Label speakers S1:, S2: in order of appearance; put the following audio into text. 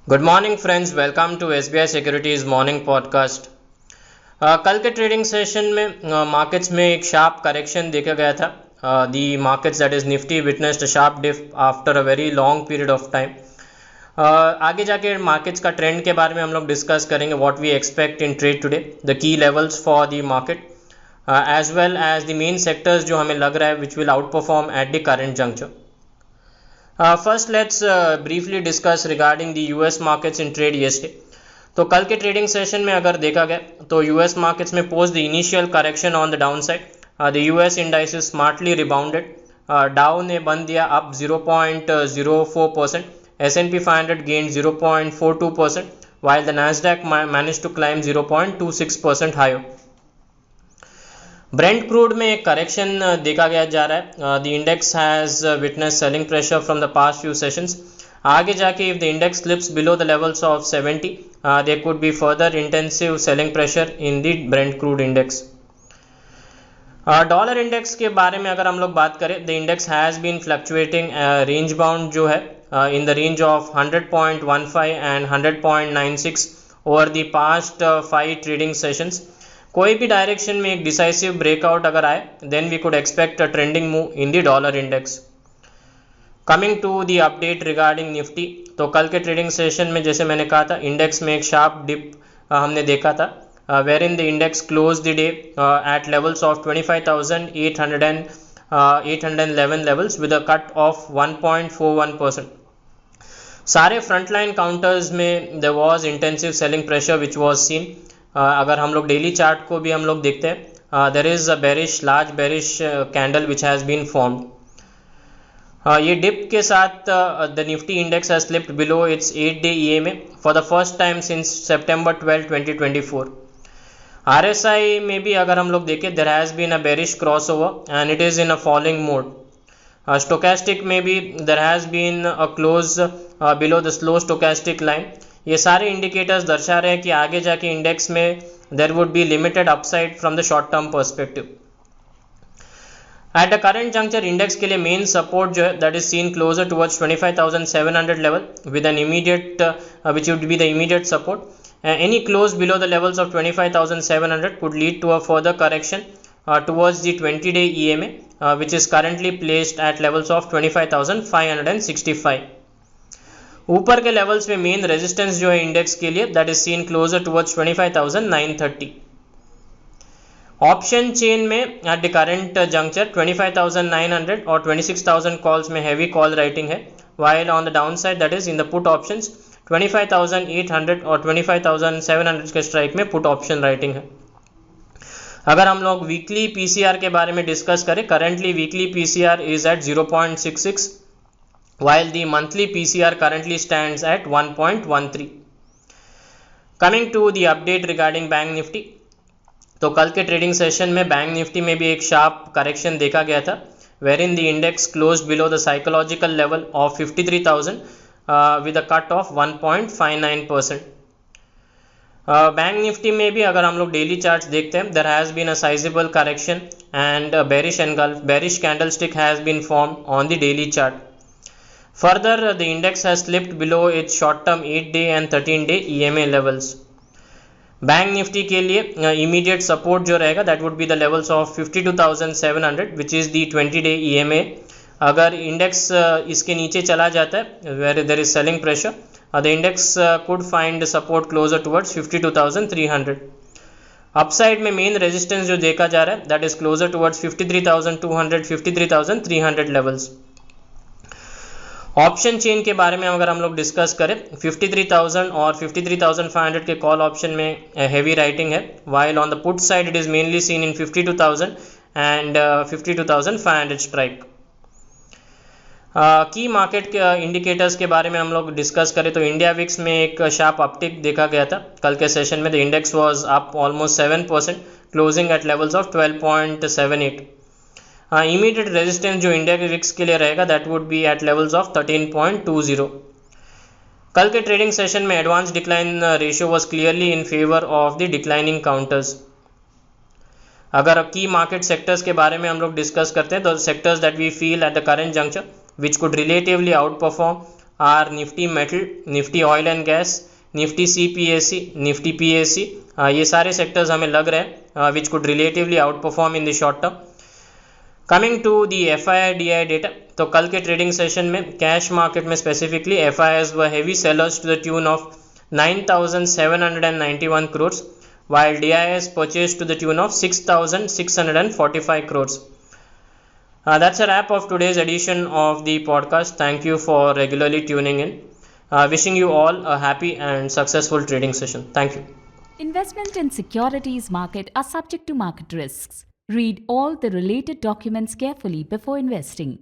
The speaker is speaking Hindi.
S1: Good morning friends, welcome to SBI securities morning podcast. कल के ट्रेडिंग सेशन में मार्केट्स में एक शार्प करेक्शन देखा गया था। The markets that is Nifty witnessed sharp dip after a very long period of time. आगे जाके मार्केट्स का ट्रेंड के बारे में हम लोग डिस्कस करेंगे, what we expect in trade today, the key levels for the market as well as the main sectors जो हमें लग रहा है which will outperform at the current juncture. First, let's briefly discuss regarding the US markets in trade yesterday. तो कल के ट्रेडिंग सेशन में अगर देखा गया तो यूएस मार्केट्स में post the initial correction on the down side, the US indices smartly rebounded. Dow ने बंद दिया up 0.04%, S&P 500 gained 0.42%, while the Nasdaq managed to climb 0.26% higher. Brent crude में एक करेक्शन देखा गया जा रहा है। The index has witness selling pressure from the past few sessions. आगे जाके if the index slips below the levels of 70, there could be further intensive selling pressure in the Brent crude index. Dollar index के बारे में अगर हम लोग बात करें, the index has been fluctuating range bound जो है in the range of 100.15 and 100.96 over the past 5 trading sessions. कोई भी डायरेक्शन में एक डिसाइसिव ब्रेकआउट अगर आए, then we could expect a trending move in the dollar index. Coming to the update regarding Nifty, तो कल के ट्रेडिंग सेशन में जैसे मैंने कहा था, इंडेक्स में एक शार्प डिप हमने देखा था, where in the index close the day at levels of 25,811 levels with a cut of 1.41%। सारे फ्रंटलाइन काउंटर्स में there was intensive selling pressure which was seen. अगर हम लोग डेली चार्ट को भी हम लोग देखते हैं, there is a large bearish candle which has been formed. ये डिप के साथ the Nifty index has slipped below its 8-day EMA for the first time since September 12, 2024। RSI में भी अगर हम लोग देखें, there has been a bearish crossover and it is in a falling mode. Stochastic में भी there has been a close below the slow stochastic line. ये सारे इंडिकेटर्स दर्शा रहे हैं कि आगे जाके इंडेक्स में there would be limited upside from the short term perspective. At the current juncture index के लिए मेन सपोर्ट जो है that is seen closer towards 25,700 level with an immediate which would be the immediate support. Any close below the levels of 25,700 could lead to a further correction towards the 20-day EMA which is currently placed at levels of 25,565। ऊपर के लेवल्स में मेन रेजिस्टेंस जो है इंडेक्स के लिए that is seen closer towards 25,930। Option chain में एट द करंट जंक्चर 25,900 और 26,000 कॉल्स में हैवी कॉल राइटिंग है, while on the downside that is in the put options 25,800 और 25,700 के स्ट्राइक में पुट ऑप्शन राइटिंग है। अगर हम लोग वीकली पीसीआर के बारे में डिस्कस करें, currently weekly PCR is at 0.66 while the monthly PCR currently stands at 1.13। Coming to the update regarding bank Nifty, तो कल के ट्रेडिंग सेशन में बैंक निफ्टी में भी एक शार्प करेक्शन देखा गया था, wherein the index closed below the psychological level of 53,000 with a cut of 1.59%। Bank Nifty में भी अगर हम लोग डेली चार्ट्स देखते हैं, there has been a sizable correction and a bearish candlestick has been formed on the daily chart। Further, the index has slipped below its short-term 8-day and 13-day EMA levels। Bank Nifty के लिए इमीडिएट सपोर्ट जो रहेगा that would be the levels of 52,700 which is the 20-day EMA। अगर इंडेक्स इसके नीचे चला जाता है where there is selling pressure, the index could find support closer towards 52,300। Upside में मेन रेजिस्टेंस जो देखा जा रहा है that is closer towards 53,200 53,300 levels. Option chain के बारे में अगर हम लोग डिस्कस करें, 53,000 और 53,500 के कॉल ऑप्शन में हेवी राइटिंग है, while on the put side it is mainly seen in 52,000 and 52,500 strike. की मार्केट के इंडिकेटर्स के बारे में हम लोग डिस्कस करें तो इंडिया विक्स में एक शार्प अपटिक देखा गया था कल के सेशन में। The index was up almost 7%, closing at levels of 12.78। Immediate resistance जो इंडिया के विक्स के लिए रहेगा that would be at levels of 13.20। कल के ट्रेडिंग सेशन में advance decline ratio was clearly in favour of the declining counters. अगर की मार्केट सेक्टर्स के बारे में हम लोग डिस्कस करते हैं तो sectors that we feel at the current juncture which could relatively outperform are Nifty Metal, Nifty Oil and Gas, Nifty CPSE, Nifty PSE. ये सारे सेक्टर्स हमें लग रहे हैं which could relatively outperform in the short term. Coming to the FII-DI data, तो कल के ट्रेडिंग सेशन में कैश मार्केट में specifically FIIs were heavy sellers to the tune of 9,791 crores, while DIs purchased to the tune of 6,645 crores. That's a wrap of today's edition of the podcast. Thank you for regularly tuning in. Wishing you all a happy and successful trading session. Thank you.
S2: Investment in securities market are subject to market risks. Read all the related documents carefully before investing.